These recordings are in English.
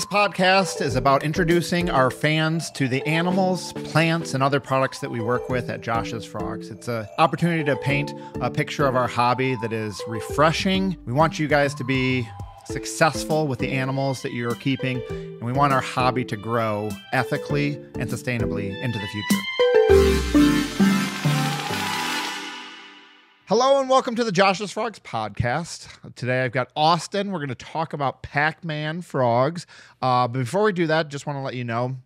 This podcast is about introducing our fans to the animals, plants, and other products that we work with at Josh's Frogs. It's an opportunity to paint a picture of our hobby that is refreshing. We want you guys to be successful with the animals that you're keeping, and we want our hobby to grow ethically and sustainably into the future. Hello and welcome to the Josh's Frogs podcast. Today I've got Austin. We're going to talk about Pac-Man frogs. But before we do that, just want to let you know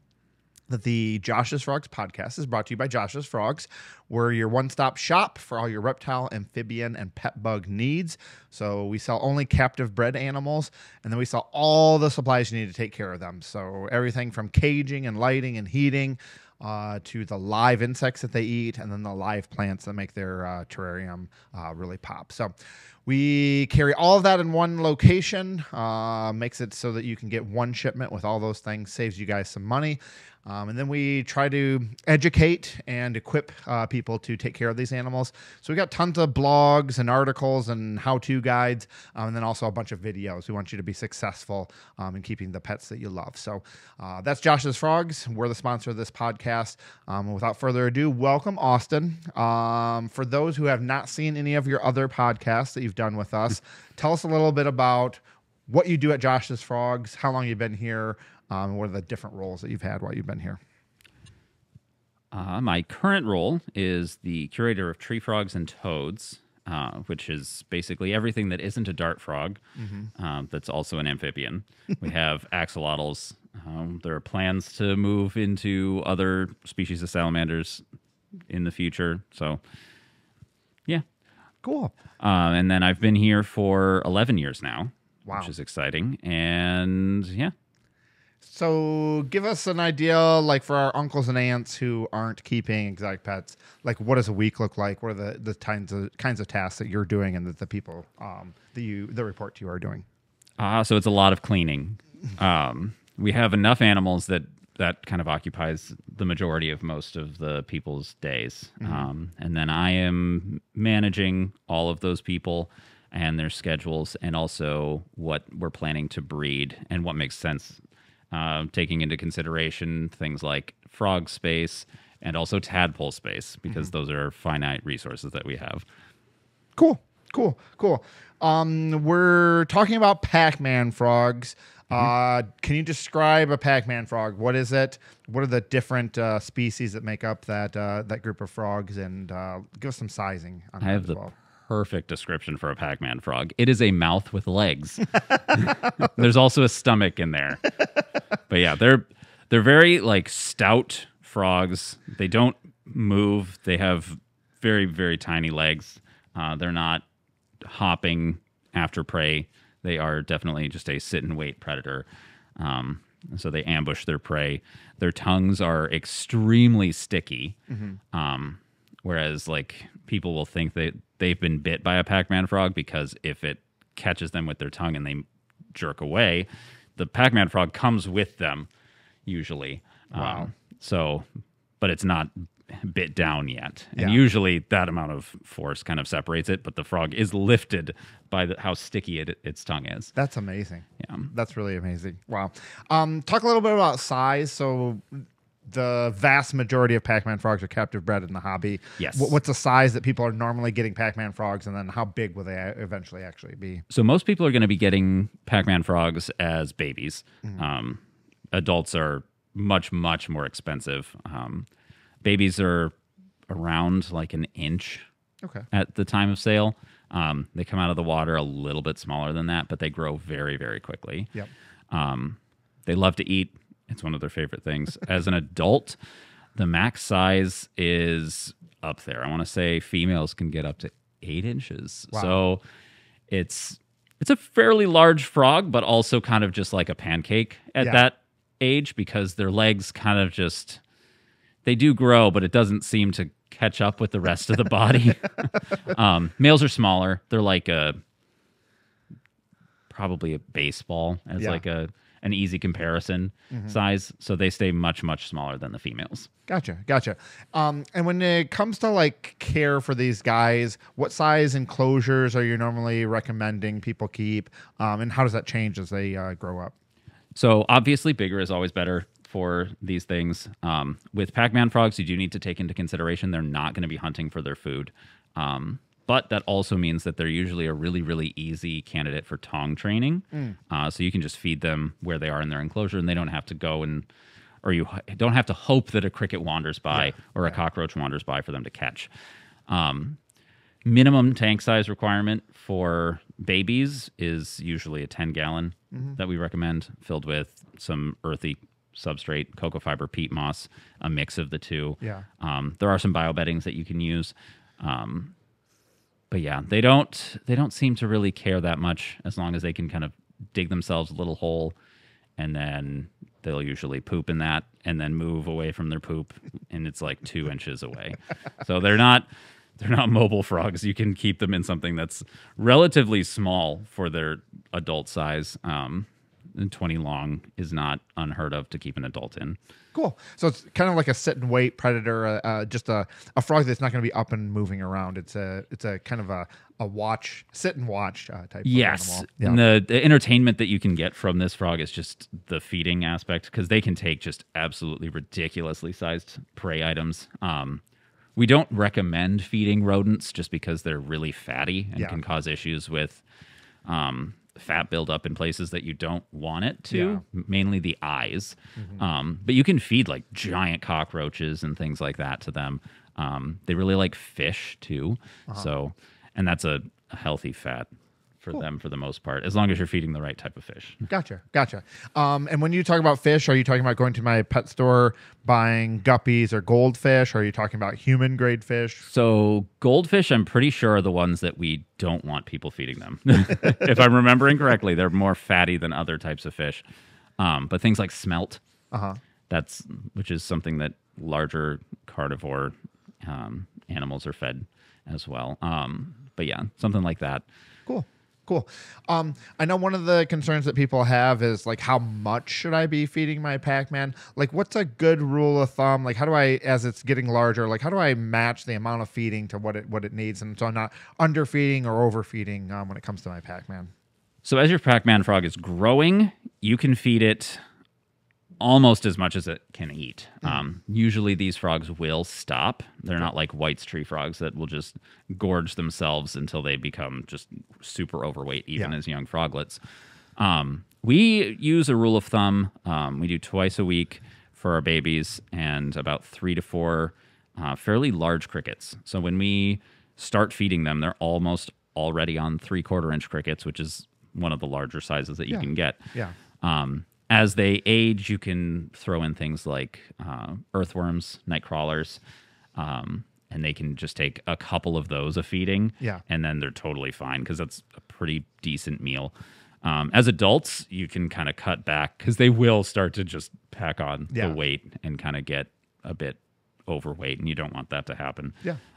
that the Josh's Frogs podcast is brought to you by Josh's Frogs. We're your one-stop shop for all your reptile, amphibian, and pet bug needs. So we sell only captive bred animals, and then we sell all the supplies you need to take care of them. So everything from caging and lighting and heating, to the live insects that they eat, and then the live plants that make their terrarium really pop. So we carry all of that in one location, makes it so that you can get one shipment with all those things, saves you guys some money. And then we try to educate and equip people to take care of these animals. So we got tons of blogs and articles and how-to guides, and then also a bunch of videos. We want you to be successful in keeping the pets that you love. So that's Josh's Frogs. We're the sponsor of this podcast. Without further ado, welcome, Austin. For those who have not seen any of your other podcasts that you've done with us, tell us a little bit about what you do at Josh's Frogs, how long you've been here, what are the different roles that you've had while you've been here? My current role is the curator of tree frogs and toads, which is basically everything that isn't a dart frog, that's also an amphibian. We have axolotls. There are plans to move into other species of salamanders in the future. So, yeah. Cool. And then I've been here for 11 years now, Wow. which is exciting. And, yeah. So give us an idea, like for our uncles and aunts who aren't keeping exotic pets, like what does a week look like? What are the kinds of tasks that you're doing and that the people that report to you are doing? So it's a lot of cleaning. We have enough animals that kind of occupies the majority of most of the people's days. And then I am managing all of those people and their schedules and also what we're planning to breed and what makes sense. Taking into consideration things like frog space and also tadpole space, because those are finite resources that we have. Cool. We're talking about Pac-Man frogs. Can you describe a Pac-Man frog? What is it? What are the different species that make up that group of frogs? And give us some sizing on that as well. Perfect description for a Pac-Man frog. It is a mouth with legs. There's also a stomach in there. But yeah, they're very like stout frogs. They don't move. They have very, very tiny legs. They're not hopping after prey. They are definitely just a sit and wait predator. So they ambush their prey. Their tongues are extremely sticky. Whereas like people will think that they've been bit by a Pac-Man frog because if it catches them with their tongue and they jerk away, the Pac-Man frog comes with them usually. Wow. But it's not bit down yet. And usually that amount of force kind of separates it, but the frog is lifted by how sticky its tongue is. That's amazing. Yeah. That's really amazing. Wow. Talk a little bit about size. So the vast majority of Pac-Man frogs are captive bred in the hobby. Yes. What's the size that people are normally getting Pac-Man frogs, and then how big will they eventually actually be? So most people are going to be getting Pac-Man frogs as babies. Adults are much, much more expensive. Babies are around like an inch at the time of sale. They come out of the water a little bit smaller than that, but they grow very, very quickly. Yep. They love to eat. It's one of their favorite things. As an adult, the max size is up there. I want to say females can get up to 8 inches. Wow. So it's a fairly large frog, but also kind of just like a pancake at that age, because their legs kind of just, they do grow, but it doesn't seem to catch up with the rest of the body. Males are smaller. They're like probably a baseball as like an easy comparison size. So they stay much, much smaller than the females. Gotcha. And when it comes to like care for these guys, what size enclosures are you normally recommending people keep? And how does that change as they grow up? So obviously bigger is always better for these things. With Pac-Man frogs, you do need to take into consideration they're not going to be hunting for their food. But that also means that they're usually a really, really easy candidate for tong training. So you can just feed them where they are in their enclosure, and they don't have to go or you don't have to hope that a cricket wanders by or a cockroach wanders by for them to catch. Minimum tank size requirement for babies is usually a 10-gallon that we recommend, filled with some earthy substrate, cocoa fiber, peat moss, a mix of the two. Yeah. There are some biobeddings that you can use. But yeah, they don't seem to really care that much as long as they can kind of dig themselves a little hole, and then they'll usually poop in that and then move away from their poop, and it's like 2 inches away. So they're not mobile frogs. You can keep them in something that's relatively small for their adult size. And 20 long is not unheard of to keep an adult in. Cool. So it's kind of like a sit and wait predator, just a frog that's not going to be up and moving around. It's a kind of a sit and watch type yes. of animal. Yeah. And the entertainment that you can get from this frog is just the feeding aspect, because they can take just absolutely ridiculously sized prey items. We don't recommend feeding rodents just because they're really fatty and can cause issues with fat buildup in places that you don't want it to, mainly the eyes. But you can feed like giant cockroaches and things like that to them. They really like fish too. So, and that's a healthy fat for them for the most part, as long as you're feeding the right type of fish. Gotcha. And when you talk about fish, are you talking about going to my pet store, buying guppies or goldfish? Or are you talking about human grade fish? So goldfish, I'm pretty sure, are the ones that we don't want people feeding them. If I'm remembering correctly, they're more fatty than other types of fish. But things like smelt, which is something that larger carnivore animals are fed as well. But yeah, something like that. Cool. I know one of the concerns that people have is like, how much should I be feeding my Pac-Man? Like, what's a good rule of thumb? Like, how do I, as it's getting larger, like how do I match the amount of feeding to what it needs, and so I'm not underfeeding or overfeeding when it comes to my Pac-Man? So as your Pac-Man frog is growing, you can feed it almost as much as it can eat. Usually these frogs will stop. They're not like White's tree frogs that will just gorge themselves until they become just super overweight, even as young froglets. We use a rule of thumb. We do twice a week for our babies and about 3 to 4 fairly large crickets. So when we start feeding them, they're almost already on 3/4 inch crickets, which is one of the larger sizes that you can get. As they age, you can throw in things like earthworms, night crawlers, and they can just take a couple of those a feeding, and then they're totally fine because that's a pretty decent meal. As adults, you can kind of cut back because they will start to just pack on the weight and kind of get a bit overweight, and you don't want that to happen.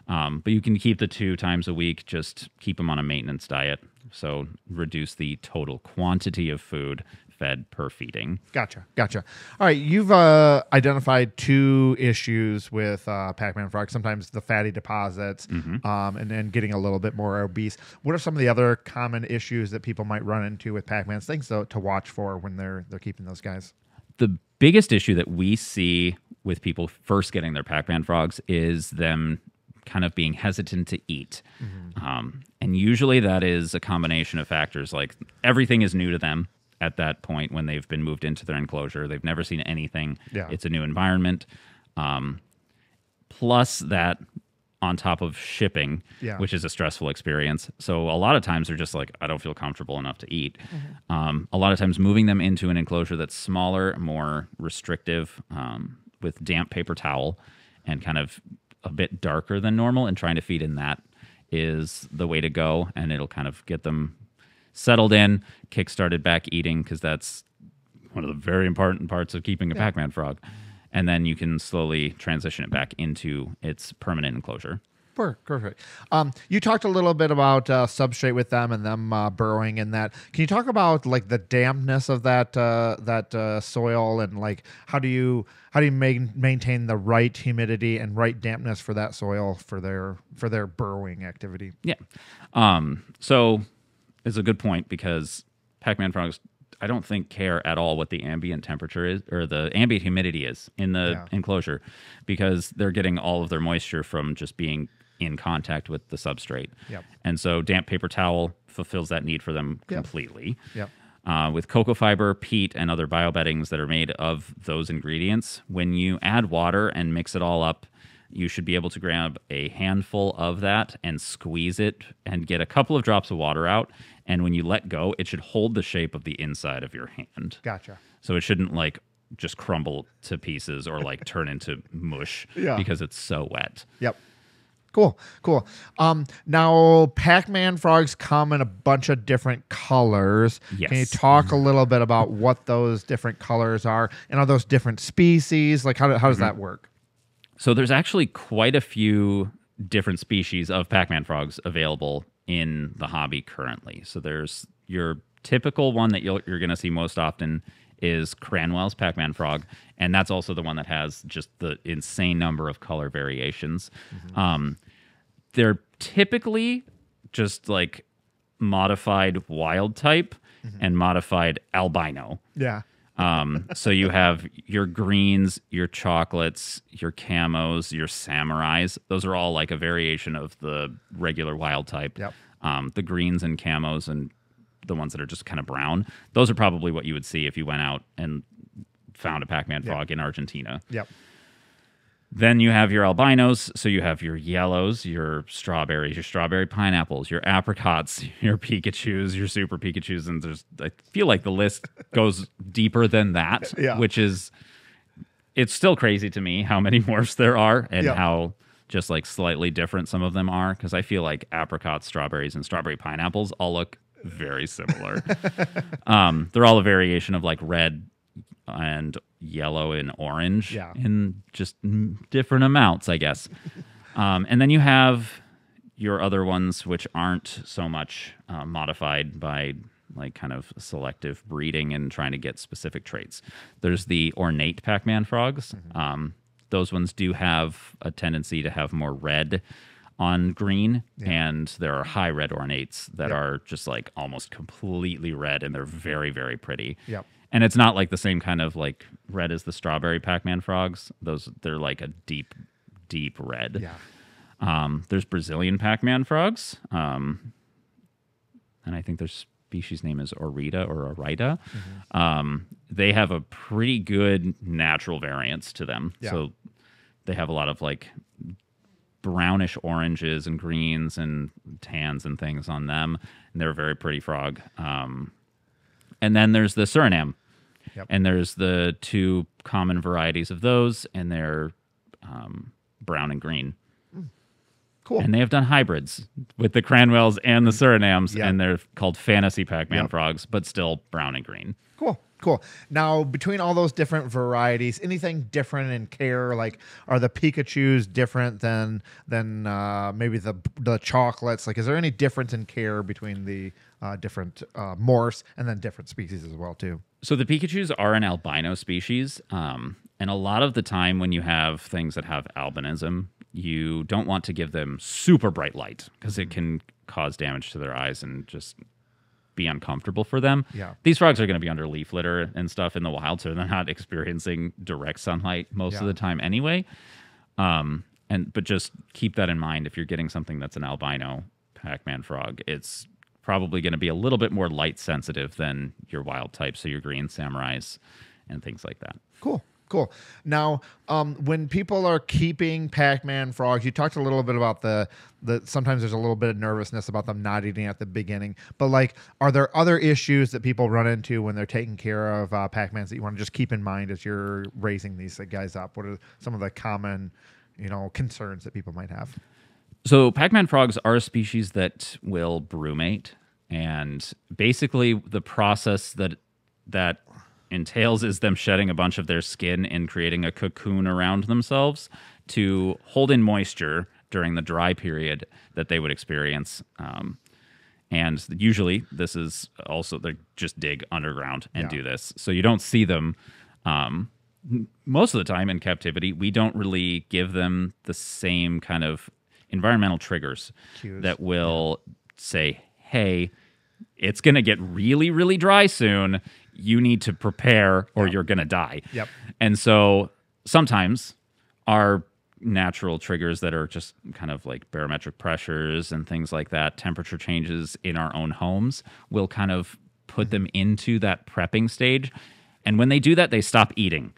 But you can keep the 2 times a week, just keep them on a maintenance diet, so reduce the total quantity of food fed per feeding. Gotcha. All right, you've identified 2 issues with Pac-Man frogs. Sometimes the fatty deposits, and then getting a little bit more obese. What are some of the other common issues that people might run into with Pac-Mans? Things to watch for when they're keeping those guys. The biggest issue that we see with people first getting their Pac-Man frogs is them kind of being hesitant to eat. And usually that is a combination of factors, like everything is new to them at that point when they've been moved into their enclosure. They've never seen anything. It's a new environment. Plus that on top of shipping, which is a stressful experience. So a lot of times they're just like, I don't feel comfortable enough to eat. A lot of times moving them into an enclosure that's smaller, more restrictive, with damp paper towel and kind of a bit darker than normal, and trying to feed in that is the way to go. And it'll kind of get them settled in, kick-started back eating, because that's one of the very important parts of keeping a Pac-Man frog. And then you can slowly transition it back into its permanent enclosure. Perfect. You talked a little bit about substrate with them and them burrowing in that. Can you talk about like the dampness of that soil, and like how do you maintain the right humidity and right dampness for that soil for their burrowing activity? So it's a good point, because Pac-Man frogs I don't think care at all what the ambient temperature is or the ambient humidity is in the enclosure, because they're getting all of their moisture from just being in contact with the substrate. Yep. And so damp paper towel fulfills that need for them completely. Yep. With cocoa fiber, peat, and other biobeddings that are made of those ingredients, when you add water and mix it all up, you should be able to grab a handful of that and squeeze it and get a couple of drops of water out. And when you let go, it should hold the shape of the inside of your hand. Gotcha. So it shouldn't like just crumble to pieces or like turn into mush because it's so wet. Yep. Cool. Now, Pac-Man frogs come in a bunch of different colors. Yes. Can you talk a little bit about what those different colors are? And are those different species? Like, how does that work? So there's actually quite a few different species of Pac-Man frogs available in the hobby currently. So there's your typical one that you're going to see most often is Cranwell's Pac-Man frog, and that's also the one that has just the insane number of color variations. They're typically just like modified wild type and modified albino. Yeah. So you have your greens, your chocolates, your camos, your samurais. Those are all like a variation of the regular wild type. Yep. The greens and camos and the ones that are just kind of brown, those are probably what you would see if you went out and found a Pac-Man frog in Argentina. Yep. Then you have your albinos, so you have your yellows, your strawberries, your strawberry pineapples, your apricots, your Pikachus, your super Pikachus, and I feel like the list goes deeper than that, which is, it's still crazy to me how many morphs there are and how just like slightly different some of them are, because I feel like apricots, strawberries, and strawberry pineapples all look very similar. They're all a variation of like red and yellow and orange in just different amounts, I guess. And then you have your other ones, which aren't so much modified by like kind of selective breeding and trying to get specific traits. There's the ornate Pac-Man frogs. Those ones do have a tendency to have more red on green, and there are high red ornates that are just like almost completely red, and they're very, very pretty. Yep. And it's not like the same kind of like red as the strawberry Pac-Man frogs. They're like a deep, deep red. Yeah. There's Brazilian Pac-Man frogs, and I think their species name is Orita. They have a pretty good natural variance to them. So they have a lot of like brownish oranges and greens and tans and things on them, and they're a very pretty frog. And then there's the Suriname, and there's the two common varieties of those, and they're brown and green. Cool. And they have done hybrids with the Cranwells and the Surinames, and they're called fantasy Pac-Man frogs, but still brown and green. Cool. Now, between all those different varieties, anything different in care? Like, are the Pikachus different than maybe the chocolates? Like, is there any difference in care between the different morphs and then different species as well, too? So the Pikachus are an albino species, and a lot of the time when you have things that have albinism, you don't want to give them super bright light because it can cause damage to their eyes and just be uncomfortable for them. These frogs are going to be under leaf litter and stuff in the wild, so they're not experiencing direct sunlight most of the time anyway. But just keep that in mind if you're getting something that's an albino Pac-Man frog. It's probably going to be a little bit more light sensitive than your wild type, so your green samurais and things like that. Cool. Now, when people are keeping Pac-Man frogs, you talked a little bit about the sometimes there's a little bit of nervousness about them not eating at the beginning. But like, are there other issues that people run into when they're taking care of Pac-Mans that you want to just keep in mind as you're raising these guys up? What are some of the common, concerns that people might have? So Pac-Man frogs are a species that will brumate, and basically the process that entails is them shedding a bunch of their skin and creating a cocoon around themselves to hold in moisture during the dry period that they would experience. And usually this is also, they just dig underground and do this. So you don't see them most of the time in captivity. We don't really give them the same kind of environmental triggers that will say, hey, it's going to get really, really dry soon. you need to prepare or you're going to die. And so sometimes our natural triggers that are just kind of like barometric pressures and things like that, temperature changes in our own homes, will kind of put them into that prepping stage. And when they do that, they stop eating.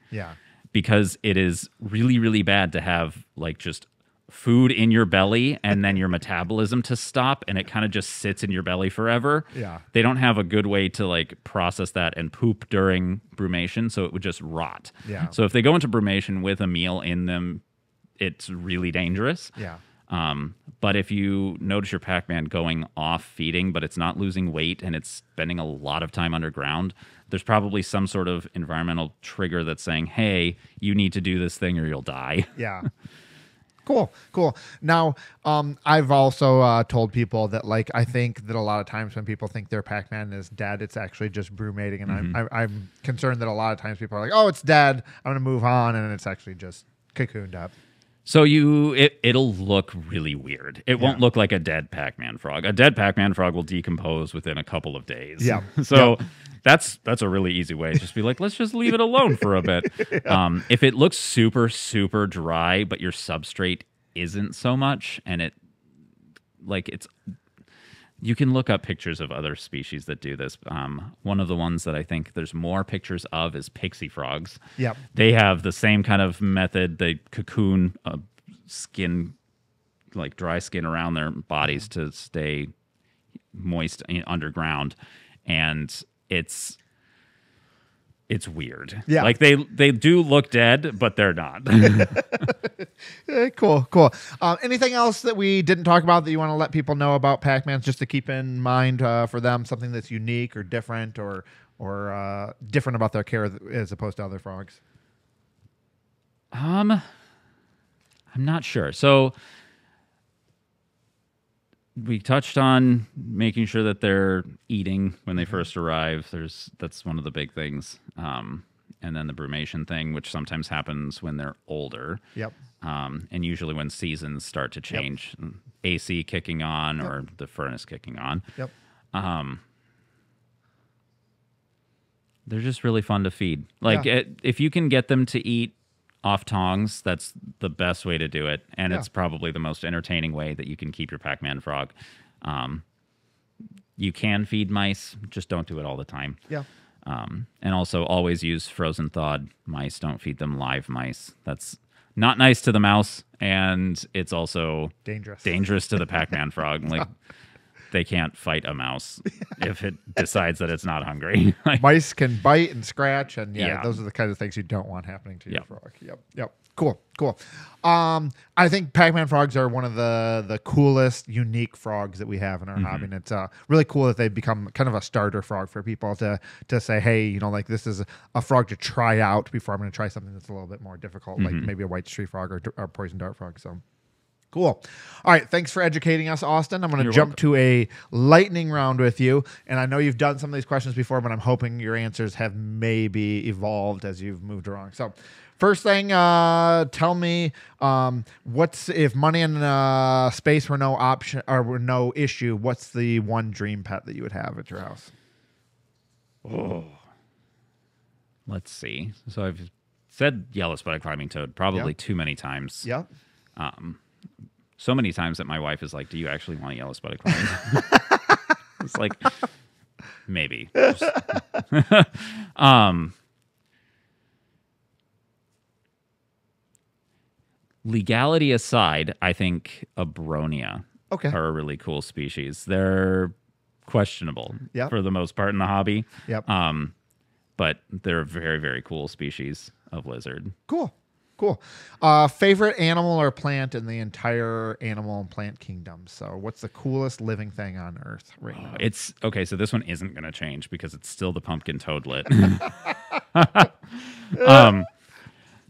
Because it is really, really bad to have like just food in your belly and then your metabolism to stop, and it kind of just sits in your belly forever. They don't have a good way to like process that and poop during brumation, so it would just rot. So if they go into brumation with a meal in them, it's really dangerous. But if you notice your Pac-Man going off feeding, but it's not losing weight and it's spending a lot of time underground, there's probably some sort of environmental trigger that's saying, hey, you need to do this thing or you'll die. Cool. Now, I've also told people that, like, I think that a lot of times when people think their Pac-Man is dead, it's actually just brumating. And I'm concerned that a lot of times people are like, oh, it's dead, I'm going to move on. And it's actually just cocooned up. So it'll look really weird. It won't look like a dead Pac-Man frog. A dead Pac-Man frog will decompose within a couple of days. So that's a really easy way. Just be like, let's just leave it alone for a bit. If it looks super, super dry, but your substrate isn't so much, and you can look up pictures of other species that do this. One of the ones that I think there's more pictures of is pixie frogs. They have the same kind of method. They cocoon skin, like dry skin around their bodies to stay moist underground. And it's weird. Like they do look dead, but they're not. Cool. Anything else that we didn't talk about that you want to let people know about Pac-Mans, just to keep in mind for them, something that's unique or different or different about their care as opposed to other frogs? I'm not sure. So we touched on making sure that they're eating when they first arrive. That's one of the big things. And then the brumation thing, which sometimes happens when they're older. And usually when seasons start to change, AC kicking on or the furnace kicking on. They're just really fun to feed. Like if you can get them to eat off tongs, that's the best way to do it, and it's probably the most entertaining way that you can keep your Pac-Man frog. You can feed mice, just don't do it all the time. And also always use frozen thawed mice. Don't feed them live mice. That's not nice to the mouse, and it's also dangerous to the Pac-Man frog. Like they can't fight a mouse if it decides that it's not hungry. Mice can bite and scratch, and those are the kind of things you don't want happening to your frog. Cool. I think Pac-Man frogs are one of the coolest, unique frogs that we have in our hobby, and it's really cool that they've become kind of a starter frog for people to say, hey, like this is a frog to try out before I'm going to try something that's a little bit more difficult, like maybe a white street frog or poison dart frog. So. Cool. All right. Thanks for educating us, Austin. I'm going to jump to a lightning round with you. And I know you've done some of these questions before, but I'm hoping your answers have maybe evolved as you've moved along. So first thing, tell me if money and space were no option or were no issue, what's the one dream pet that you would have at your house? Oh, let's see. So I've said yellow-spotted climbing toad probably too many times. So many times that my wife is like, do you actually want a yellow-spotted climbing toad? It's like, maybe. Legality aside, I think Abronia are a really cool species. They're questionable for the most part in the hobby. But they're a very, very cool species of lizard. Cool. Favorite animal or plant in the entire animal and plant kingdom? So what's the coolest living thing on Earth right now? It's okay. So this one isn't going to change because it's still the pumpkin toadlet.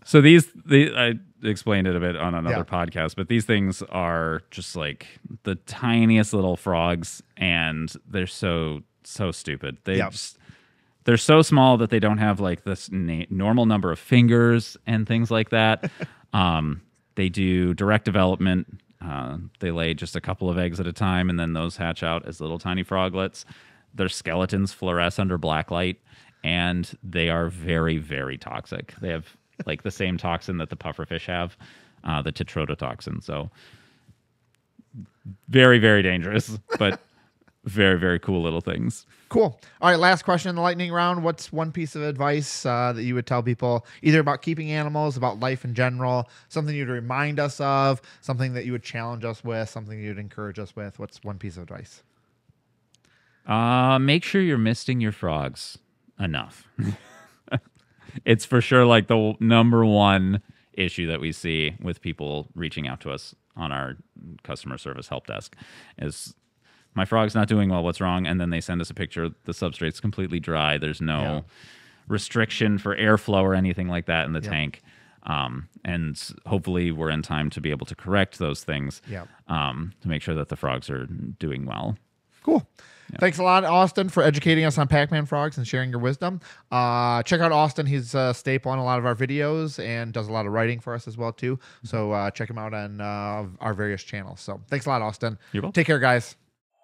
So I explained it a bit on another podcast, but these things are just like the tiniest little frogs, and they're so stupid. They're so small that they don't have like this normal number of fingers and things like that. They do direct development. They lay just a couple of eggs at a time, and then those hatch out as little tiny froglets. Their skeletons fluoresce under black light, and they are very, very toxic. They have like the same toxin that the pufferfish have, the tetrodotoxin. So very, very dangerous, but very, very cool little things. Cool. All right, last question in the lightning round. What's one piece of advice that you would tell people either about keeping animals, about life in general, something you'd remind us of, something that you would challenge us with, something you'd encourage us with? What's one piece of advice? Make sure you're misting your frogs enough. It's for sure like the number one issue that we see with people reaching out to us on our customer service help desk is my frog's not doing well, what's wrong? And then they send us a picture. The substrate's completely dry. There's no restriction for airflow or anything like that in the tank. And hopefully we're in time to be able to correct those things to make sure that the frogs are doing well. Cool. Thanks a lot, Austin, for educating us on Pac-Man frogs and sharing your wisdom. Check out Austin. He's a staple on a lot of our videos and does a lot of writing for us as well, too. So check him out on our various channels. So thanks a lot, Austin. You're welcome. Take care, guys.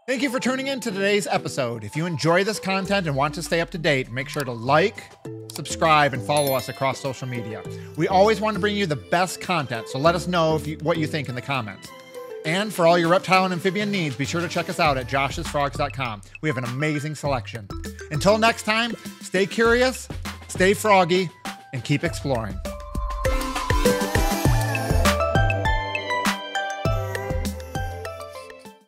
Thank you for tuning in to today's episode. If you enjoy this content and want to stay up to date, make sure to like, subscribe, and follow us across social media. We always want to bring you the best content, so let us know what you think in the comments. And for all your reptile and amphibian needs, be sure to check us out at joshsfrogs.com. We have an amazing selection. Until next time, stay curious, stay froggy, and keep exploring.